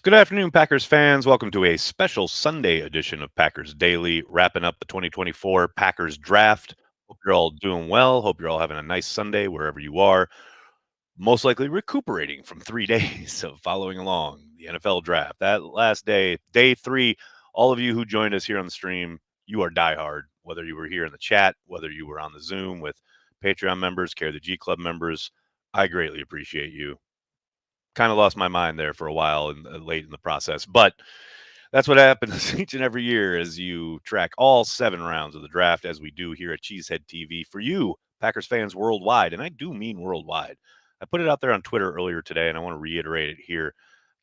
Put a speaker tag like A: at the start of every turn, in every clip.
A: Good afternoon, Packers fans. Welcome to a special Sunday edition of Packers Daily, wrapping up the 2024 Packers draft. Hope you're all doing well. Hope you're all having a nice Sunday wherever you are. Most likely recuperating from 3 days of following along the NFL draft. That last day, day three, all of you who joined us here on the stream, you are diehard. Whether you were here in the chat, whether you were on the Zoom with Patreon members, Care the G Club members, I greatly appreciate you. Kind of lost my mind there for a while and late in the process, but that's what happens each and every year as you track all 7 rounds of the draft, as we do here at Cheesehead TV for you, Packers fans worldwide. And I do mean worldwide. I put it out there on Twitter earlier today, and I want to reiterate it here.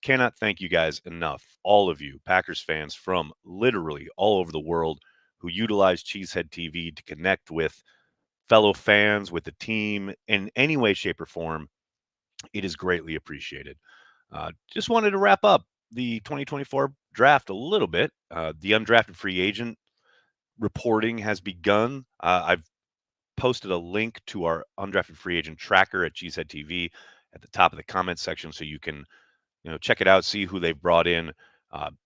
A: Cannot thank you guys enough, all of you Packers fans from literally all over the world who utilize Cheesehead TV to connect with fellow fans, with the team in any way, shape, or form. It is greatly appreciated. Just wanted to wrap up the 2024 draft a little bit. The undrafted free agent reporting has begun. I've posted a link to our undrafted free agent tracker at Cheesehead TV at the top of the comments section, so you can check it out, see who they've brought in.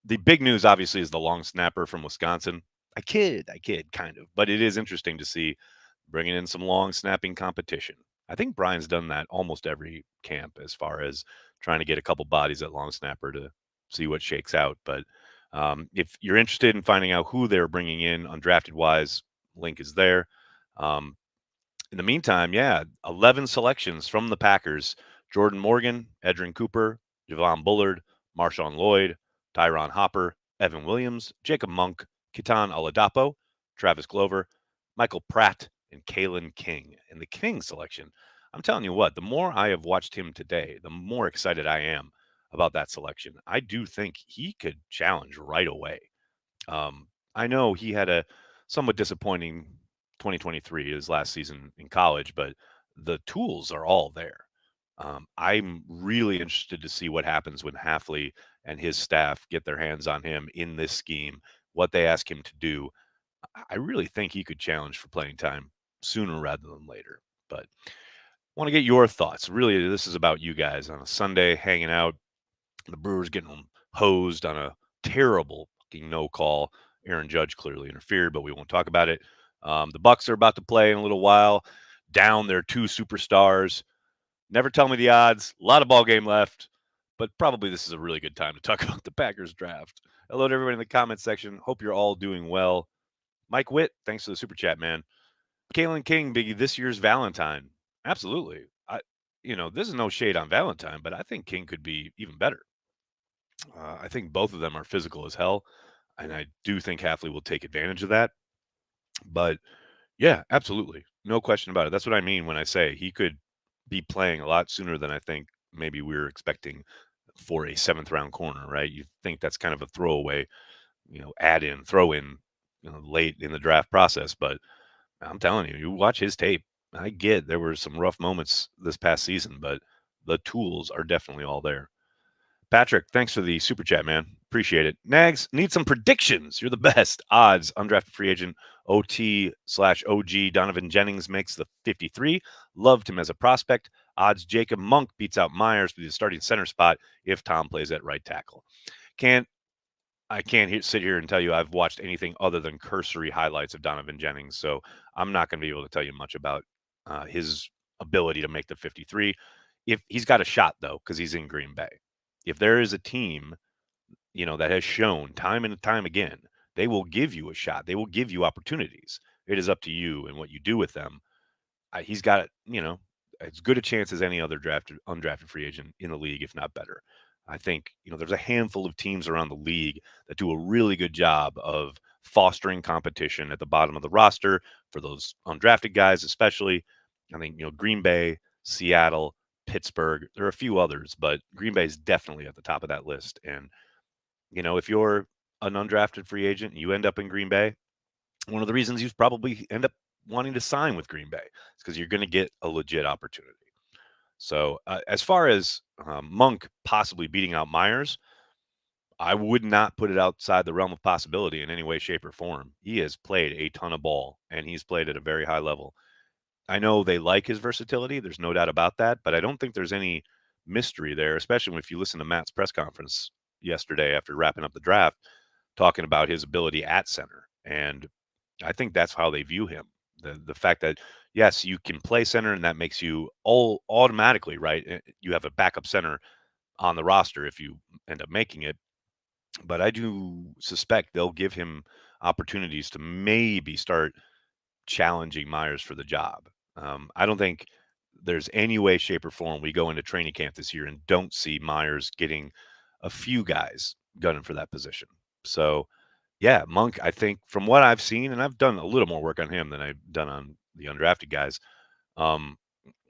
A: The big news, obviously, is the long snapper from Wisconsin. I kid, kind of, but it is interesting to see bringing in some long snapping competition. I think Brian's done that almost every camp as far as trying to get a couple bodies at long snapper to see what shakes out. But if you're interested in finding out who they're bringing in undrafted wise, link is there. Um, in the meantime, yeah, 11 selections from the Packers: Jordan Morgan, Edrin Cooper, Javon Bullard, Marshawn Lloyd, Tyron Hopper, Evan Williams, Jacob Monk, Kitan Oladapo, Travis Glover, Michael Pratt, and Kalen King. In the King selection, I'm telling you what, the more I have watched him today, the more excited I am about that selection. I do think he could challenge right away. I know he had a somewhat disappointing 2023, his last season in college, but the tools are all there. I'm really interested to see what happens when Halfley and his staff get their hands on him in this scheme, what they ask him to do. I really think he could challenge for playing time sooner rather than later. But want to get your thoughts. Really, this is about you guys on a Sunday hanging out. The Brewers getting hosed on a terrible fucking no call. Aaron Judge clearly interfered, but we won't talk about it. The Bucks are about to play in a little while. Down their 2 superstars. Never tell me the odds. A lot of ball game left, but probably this is a really good time to talk about the Packers draft. Hello to everybody in the comments section. Hope you're all doing well. Mike Witt, thanks for the super chat, man. Kalen King, Biggie, this year's Valentine. Absolutely. This is no shade on Valentine, but I think King could be even better. I think both of them are physical as hell, and I do think Halfley will take advantage of that. But yeah, absolutely, no question about it. That's what I mean when I say he could be playing a lot sooner than I think maybe we're expecting for a 7th round corner, right? You think that's kind of a throwaway, add in, throw in, late in the draft process. But I'm telling you, you watch his tape. I get there were some rough moments this past season, but the tools are definitely all there. Patrick, thanks for the super chat, man. Appreciate it. Nags, need some predictions. You're the best. Odds, undrafted free agent OT/OG Donovan Jennings makes the 53. Loved him as a prospect. Odds, Jacob Monk beats out Myers for the starting center spot if Tom plays at right tackle. I can't sit here and tell you I've watched anything other than cursory highlights of Donovan Jennings, so I'm not going to be able to tell you much about his ability to make the 53. If he's got a shot, though, because he's in Green Bay. If there is a team, that has shown time and time again, they will give you a shot. They will give you opportunities. It is up to you and what you do with them. He's got, as good a chance as any other undrafted free agent in the league, if not better. I think, there's a handful of teams around the league that do a really good job of fostering competition at the bottom of the roster for those undrafted guys, especially. I think, Green Bay, Seattle, Pittsburgh, there are a few others, but Green Bay is definitely at the top of that list. And, if you're an undrafted free agent and you end up in Green Bay, one of the reasons you probably end up wanting to sign with Green Bay is because you're going to get a legit opportunity. So, as far as Monk possibly beating out Myers, I would not put it outside the realm of possibility in any way, shape, or form. He has played a ton of ball, and he's played at a very high level. I know they like his versatility. There's no doubt about that, but I don't think there's any mystery there, especially if you listen to Matt's press conference yesterday after wrapping up the draft, talking about his ability at center, and I think that's how they view him. The fact that yes, you can play center, and that makes you all automatically right. You have a backup center on the roster if you end up making it. But I do suspect they'll give him opportunities to maybe start challenging Myers for the job. I don't think there's any way, shape, or form we go into training camp this year and don't see Myers getting a few guys gunning for that position. So, yeah, Monk, I think from what I've seen, and I've done a little more work on him than I've done on the undrafted guys. Um,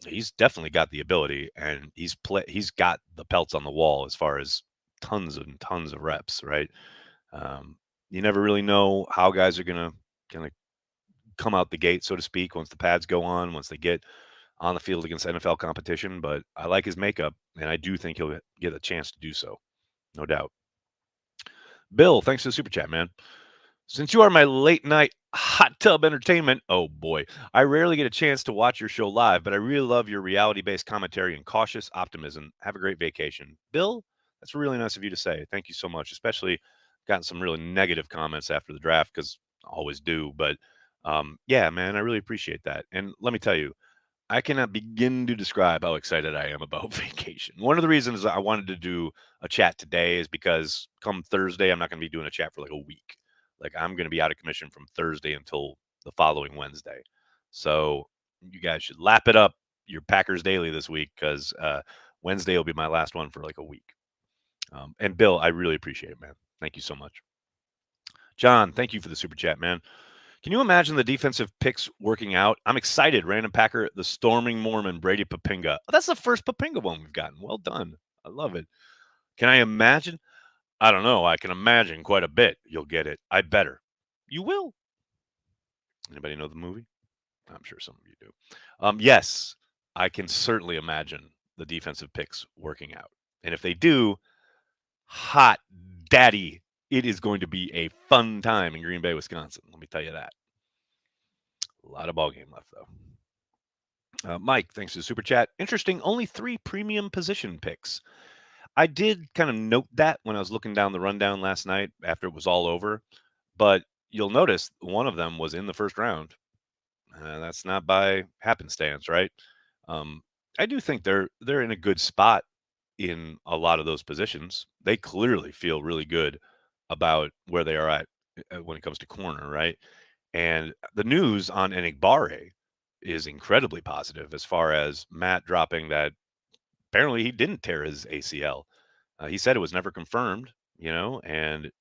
A: he's definitely got the ability, and he's got the pelts on the wall as far as tons and tons of reps. Right? Um, you never really know how guys are gonna come out the gate, so to speak, once the pads go on, once they get on the field against NFL competition. But I like his makeup, and I do think he'll get a chance to do so, no doubt. Bill, thanks for the super chat, man. Since you are my late night hot tub entertainment, oh boy, I rarely get a chance to watch your show live, but I really love your reality based commentary and cautious optimism. Have a great vacation. Bill, that's really nice of you to say. Thank you so much. Especially gotten some really negative comments after the draft because I always do. But yeah, man, I really appreciate that. And let me tell you, I cannot begin to describe how excited I am about vacation. One of the reasons I wanted to do a chat today is because come Thursday, I'm not going to be doing a chat for like a week. Like I'm going to be out of commission from Thursday until the following Wednesday. So you guys should lap it up your Packers Daily this week because Wednesday will be my last one for like a week. And Bill, I really appreciate it, man. Thank you so much. John, thank you for the super chat, man. Can you imagine the defensive picks working out? I'm excited. Random Packer, the Storming Mormon, Brady Papinga. Oh, that's the first Papinga one we've gotten. Well done. I love it. Can I imagine? I don't know. I can imagine quite a bit. You'll get it. I better. You will. Anybody know the movie? I'm sure some of you do. Yes, I can certainly imagine the defensive picks working out. And if they do, hot daddy, it is going to be a fun time in Green Bay, Wisconsin. Let me tell you that. A lot of ball game left, though. Mike, thanks for the super chat. Interesting. Only 3 premium position picks. I did kind of note that when I was looking down the rundown last night after it was all over, but you'll notice one of them was in the first round. That's not by happenstance, right? Um, I do think they're in a good spot in a lot of those positions. They clearly feel really good about where they are at when it comes to corner, right? And the news on Enigbare is incredibly positive as far as Matt dropping that apparently he didn't tear his ACL. He said it was never confirmed, and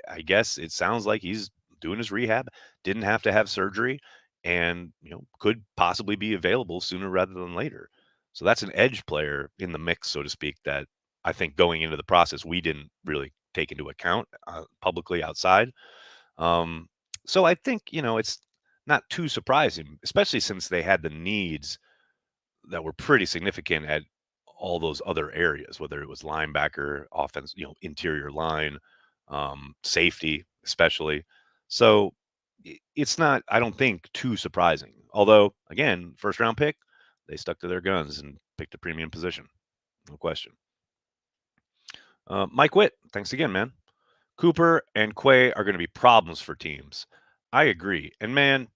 A: I guess it sounds like he's doing his rehab, didn't have to have surgery, and could possibly be available sooner rather than later. So that's an edge player in the mix, so to speak, that I think going into the process we didn't really take into account publicly outside. Um, so I think it's not too surprising, especially since they had the needs that were pretty significant at all those other areas, whether it was linebacker, offense, interior line, safety, especially. So it's not, I don't think, too surprising. Although, again, first round pick, they stuck to their guns and picked a premium position. No question. Mike Witt, thanks again, man. Cooper and Quay are going to be problems for teams. I agree. And man,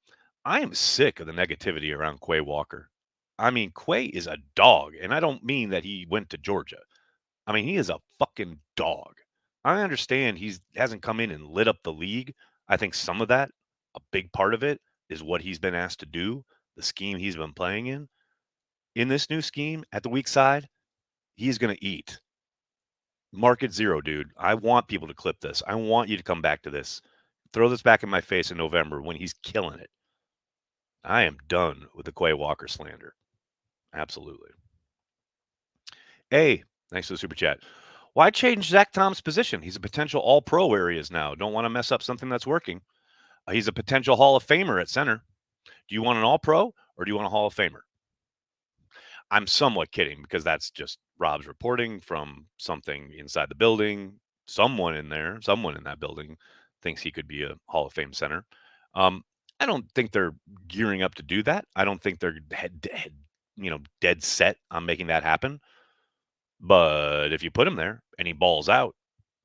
A: I am sick of the negativity around Quay Walker. I mean, Quay is a dog, and I don't mean that he went to Georgia. I mean, he is a fucking dog. I understand he's hasn't come in and lit up the league. I think some of that, a big part of it, is what he's been asked to do, the scheme he's been playing in. In this new scheme at the weak side, he's going to eat. Market zero, dude. I want people to clip this. I want you to come back to this. Throw this back in my face in November when he's killing it. I am done with the Quay Walker slander. Absolutely. Hey, thanks for the super chat. Why change Zach Tom's position? He's a potential all pro where he is now. Don't want to mess up something that's working. He's a potential Hall of Famer at center. Do you want an all pro or do you want a Hall of Famer? I'm somewhat kidding because that's just Rob's reporting from something inside the building. Someone in there, someone in that building thinks he could be a Hall of Fame center. Um, I don't think they're gearing up to do that. I don't think they're dead set on making that happen. But if you put him there and he balls out,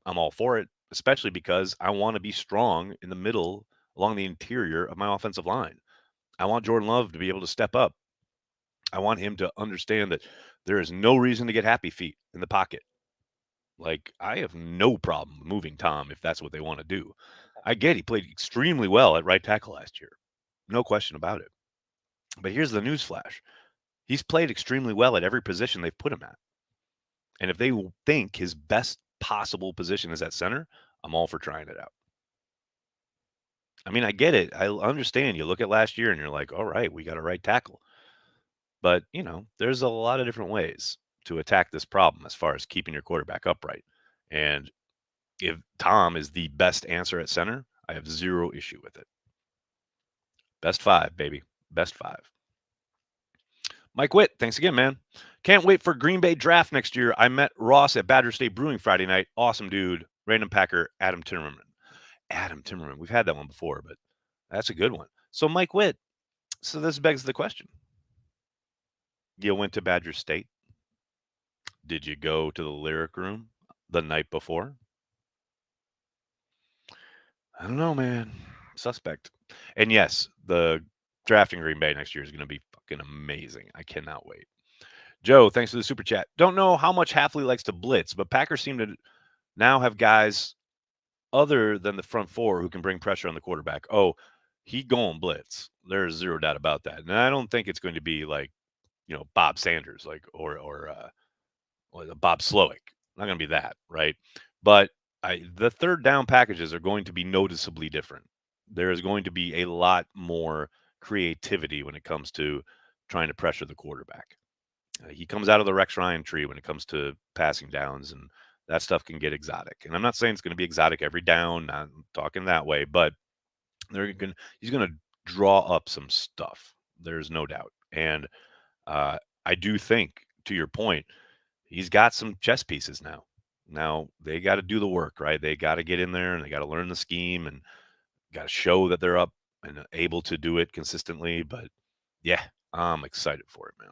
A: I'm all for it, especially because I want to be strong in the middle along the interior of my offensive line. I want Jordan Love to be able to step up. I want him to understand that there is no reason to get happy feet in the pocket. Like, I have no problem moving Tom if that's what they want to do. I get he played extremely well at right tackle last year. No question about it. But here's the news flash. He's played extremely well at every position they've put him at. And if they think his best possible position is at center, I'm all for trying it out. I mean, I get it. I understand. You look at last year and you're like, all right, we got a right tackle. But, there's a lot of different ways to attack this problem as far as keeping your quarterback upright. And if Tom is the best answer at center, I have zero issue with it. Best five, baby. Best five. Mike Witt, thanks again, man. Can't wait for Green Bay draft next year. I met Ross at Badger State Brewing Friday night. Awesome dude. Random Packer, Adam Timmerman. Adam Timmerman. We've had that one before, but that's a good one. So, Mike Witt. So, this begs the question. You went to Badger State. Did you go to the lyric room the night before? I don't know, man. Suspect. And yes, the drafting Green Bay next year is going to be fucking amazing. I cannot wait. Joe, thanks for the super chat. Don't know how much Halfley likes to blitz, but Packers seem to now have guys other than the front four who can bring pressure on the quarterback. Oh, he going blitz. There's zero doubt about that. And I don't think it's going to be like, Bob Sanders, like or Bob Slowick. Not going to be that, right? But the third down packages are going to be noticeably different. There is going to be a lot more creativity when it comes to trying to pressure the quarterback. He comes out of the Rex Ryan tree when it comes to passing downs, and that stuff can get exotic. And I'm not saying it's going to be exotic every down. Not talking that way, but he's going to draw up some stuff. There's no doubt. And I do think, to your point, he's got some chess pieces now. Now they got to do the work, right? They got to get in there and they got to learn the scheme and got to show that they're up and able to do it consistently. But yeah, I'm excited for it, man.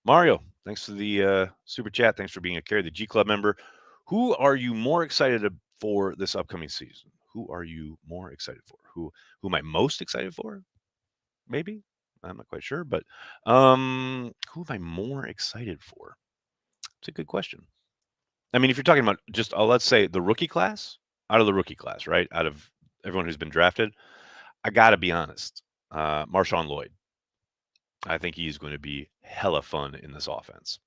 A: Mario, thanks for the super chat. Thanks for being a Carry the G Club member. Who are you more excited for this upcoming season? Who are you more excited for? Who am I most excited for? Maybe I'm not quite sure, but who am I more excited for? It's a good question. I mean, if you're talking about just let's say the rookie class, out of the rookie class, right? Out of everyone who's been drafted, I got to be honest. Marshawn Lloyd. I think he's going to be hella fun in this offense.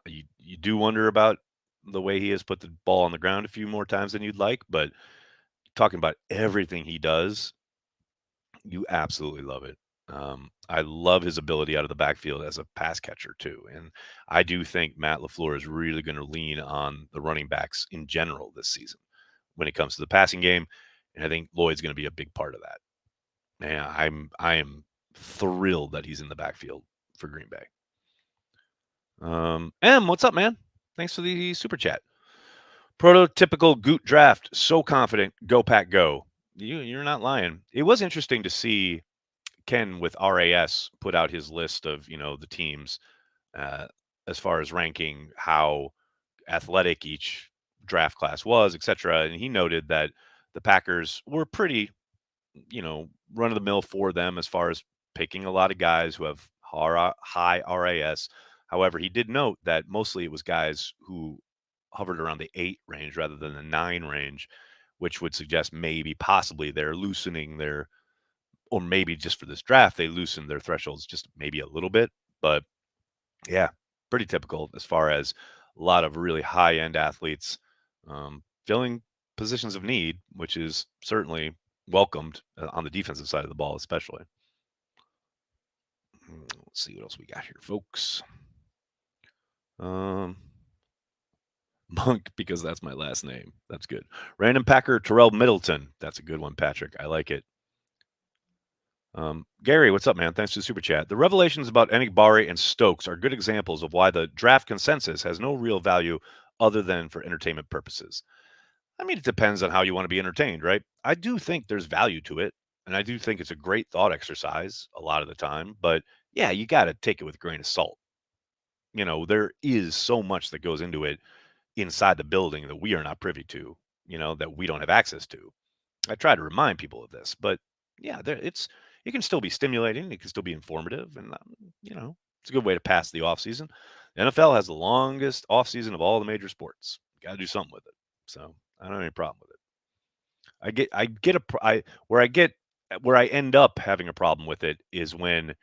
A: You do wonder about the way he has put the ball on the ground a few more times than you'd like, but talking about everything he does, you absolutely love it. I love his ability out of the backfield as a pass catcher too, and I do think Matt LaFleur is really going to lean on the running backs in general this season when it comes to the passing game, and I think Lloyd's going to be a big part of that. And I am thrilled that he's in the backfield for Green Bay. M, what's up, man? Thanks for the super chat. Prototypical Goot draft. So confident. Go Pack, go. You're not lying. It was interesting to see Ken with RAS put out his list of the teams uh, as far as ranking how athletic each draft class was, etc. And he noted that the Packers were pretty run of the mill for them as far as picking a lot of guys who have high RAS. However, he did note that mostly it was guys who hovered around the 8 range rather than the 9 range, which would suggest maybe possibly they're loosening their, or maybe just for this draft, they loosened their thresholds just maybe a little bit. But yeah, pretty typical as far as a lot of really high end athletes filling positions of need, which is certainly welcomed on the defensive side of the ball, especially. Let's see what else we got here, folks. Monk, because that's my last name. That's good. Random Packer, Terrell Middleton. That's a good one, Patrick. I like it. Gary, what's up, man? Thanks for the super chat. The revelations about Enigbari and Stokes are good examples of why the draft consensus has no real value other than for entertainment purposes. I mean, it depends on how you want to be entertained, right? I do think there's value to it, and I do think it's a great thought exercise a lot of the time. But yeah, you got to take it with a grain of salt. There is so much that goes into it. inside the building that we are not privy to, that we don't have access to. I try to remind people of this, but yeah, it can still be stimulating, it can still be informative, and it's a good way to pass the off season. The NFL has the longest off season of all the major sports. Got to do something with it. So I don't have any problem with it. I get a pr- I where I end up having a problem with it is when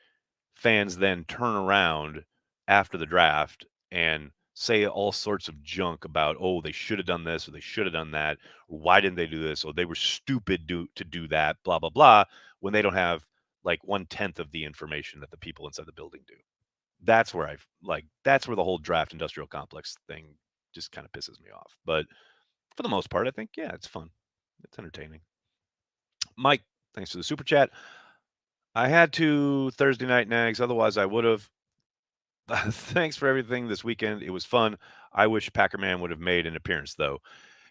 A: fans then turn around after the draft and say all sorts of junk about, oh, they should have done this or they should have done that, or why didn't they do this, or they were stupid to do that, blah blah blah, when they don't have like 1/10 of the information that the people inside the building do. That's where the whole draft industrial complex thing just kind of pisses me off. But for the most part, I think yeah, it's fun, it's entertaining. Mike, thanks for the super chat. I had to Thursday night nags, otherwise I would have. Thanks for everything this weekend. It was fun. I wish Packerman would have made an appearance though.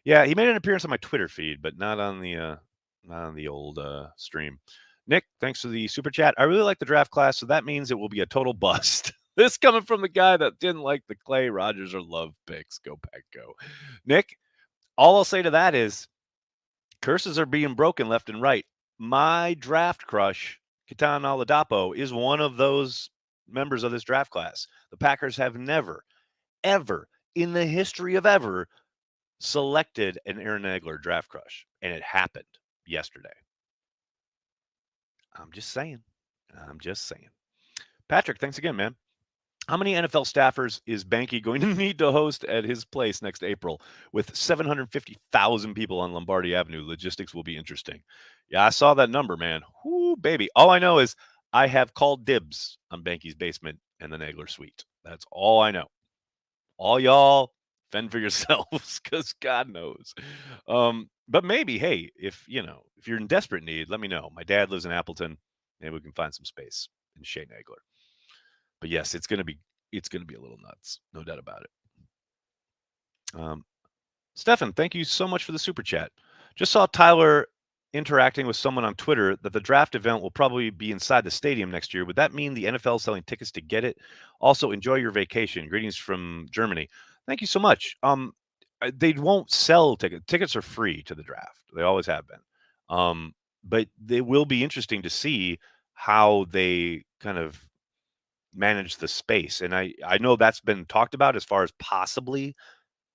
A: Yeah, he made an appearance on my Twitter feed, but not on the old stream. Nick, thanks for the super chat. I really like the draft class, so that means it will be a total bust. This coming from the guy that didn't like the Clay, Rogers, or Love picks. Go Pack, go. Nick, all I'll say to that is curses are being broken left and right. My draft crush, Kitan Oladapo, is one of those members of this draft class. The Packers have never, ever, in the history of ever, selected an Aaron Nagler draft crush, and it happened yesterday. I'm just saying. I'm just saying. Patrick, thanks again, man. How many NFL staffers is Banky going to need to host at his place next April? With 750,000 people on Lombardi Avenue, logistics will be interesting. Yeah, I saw that number, man. Whoo, baby. All I know is I have called dibs on Banky's basement and the Nagler suite. That's all I know. All y'all fend for yourselves because God knows. But maybe, hey, if you're in desperate need, let me know. My dad lives in Appleton. Maybe we can find some space in Shea Nagler. But yes, it's gonna be a little nuts, no doubt about it. Um, Stefan, thank you so much for the super chat. Just saw Tyler interacting with someone on Twitter that the draft event will probably be inside the stadium next year. Would that mean the NFL is selling tickets to get it? Also, enjoy your vacation. Greetings from Germany. Thank you so much. They won't sell tickets. Tickets are free to the draft. They always have been. But they will be interesting to see how they kind of manage the space. And I know that's been talked about as far as possibly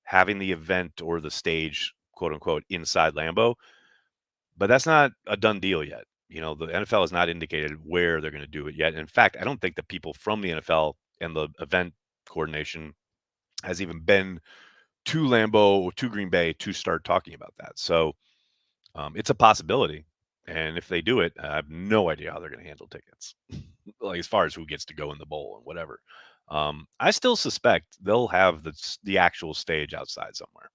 A: having the event or the stage, quote unquote, inside Lambeau, but that's not a done deal yet. The NFL has not indicated where they're going to do it yet. In fact, I don't think the people from the NFL and the event coordination has even been to Lambeau or to Green Bay to start talking about that. So it's a possibility. And if they do it, I have no idea how they're going to handle tickets, like as far as who gets to go in the bowl and whatever. I still suspect they'll have the actual stage outside somewhere.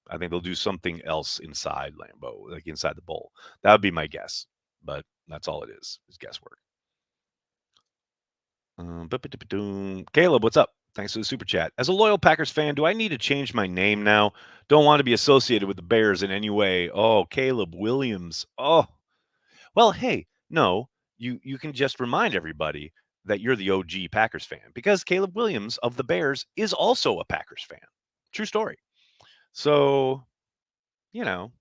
A: I think they'll do something else inside Lambeau, like inside the bowl. That would be my guess, but that's all it is guesswork. Caleb, what's up? Thanks for the super chat. As a loyal Packers fan, do I need to change my name now? Don't want to be associated with the Bears in any way. Oh, Caleb Williams. Oh, well, hey, no, you can just remind everybody that you're the OG Packers fan because Caleb Williams of the Bears is also a Packers fan. True story. So, you know,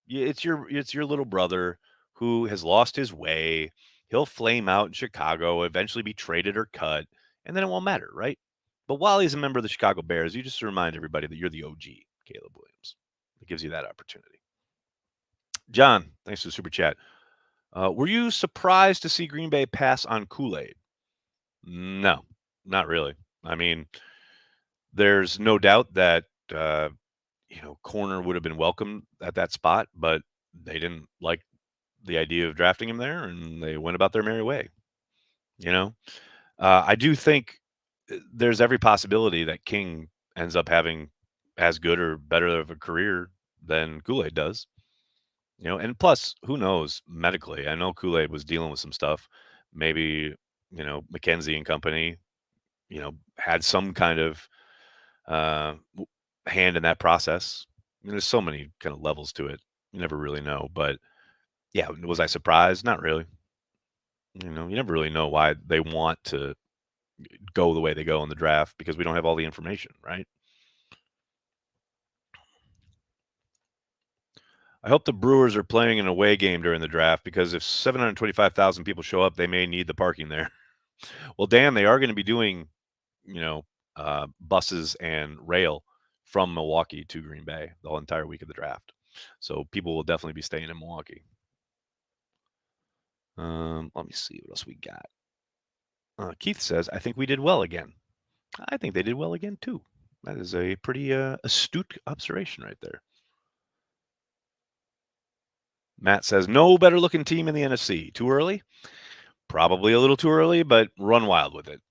A: it's your little brother who has lost his way. He'll flame out in Chicago, eventually be traded or cut, and then it won't matter, right? But while he's a member of the Chicago Bears, you just remind everybody that you're the OG Caleb Williams. It gives you that opportunity. John, thanks for the super chat. Were you surprised to see Green Bay pass on Kool-Aid? No, not really. I mean, there's no doubt that corner would have been welcome at that spot, but they didn't like the idea of drafting him there, and they went about their merry way. You know, I do think there's every possibility that King ends up having as good or better of a career than Kool-Aid does. And plus, who knows medically? I know Kool-Aid was dealing with some stuff. Maybe McKenzie and company, had some kind of hand in that process. There's so many kind of levels to it. You never really know. But yeah, was I surprised? Not really. You never really know why they want to go the way they go in the draft because we don't have all the information, right? I hope the Brewers are playing an away game during the draft because if 725,000 people show up, they may need the parking there. Well, Dan, they are going to be doing, you know, buses and rail from Milwaukee to Green Bay the whole entire week of the draft. So people will definitely be staying in Milwaukee. Let me see what else we got. Keith says, I think we did well again. I think they did well again, too. That is a pretty astute observation right there. Matt says, no better looking team in the NFC. Too early? Probably a little too early, but run wild with it.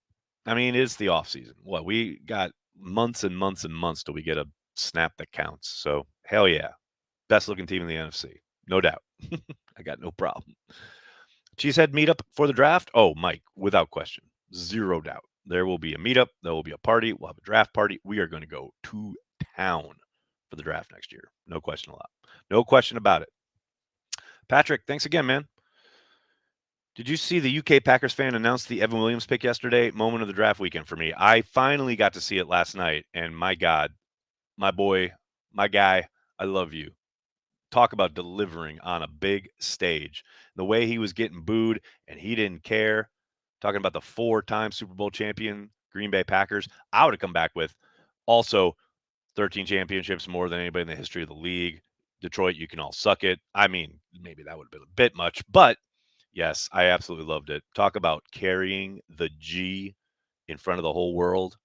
A: I mean, it's the offseason. What, we got months and months and months till we get a snap that counts. So, hell yeah. Best looking team in the NFC. No doubt. I got no problem. Cheesehead meetup for the draft? Oh, Mike, without question. Zero doubt. There will be a meetup. There will be a party. We'll have a draft party. We are going to go to town for the draft next year. No question allowed. No question about it. Patrick, thanks again, man. Did you see the UK Packers fan announce the Evan Williams pick yesterday? Moment of the draft weekend for me. I finally got to see it last night, and my God, my boy, my guy, I love you. Talk about delivering on a big stage. The way he was getting booed and he didn't care. Talking about the 4-time Super Bowl champion Green Bay Packers. I would have come back with also 13 championships, more than anybody in the history of the league. Detroit, you can all suck it. I mean, maybe that would have been a bit much, but yes, I absolutely loved it. Talk about carrying the G in front of the whole world.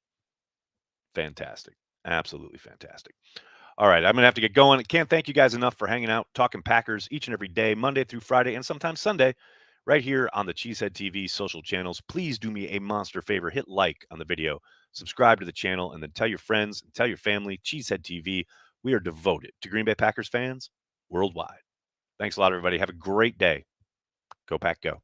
A: Fantastic. Absolutely fantastic. All right, I'm going to have to get going. Can't thank you guys enough for hanging out, talking Packers each and every day, Monday through Friday, and sometimes Sunday, right here on the Cheesehead TV social channels. Please do me a monster favor. Hit like on the video, subscribe to the channel, and then tell your friends and tell your family, Cheesehead TV. We are devoted to Green Bay Packers fans worldwide. Thanks a lot, everybody. Have a great day. Go Pack, go.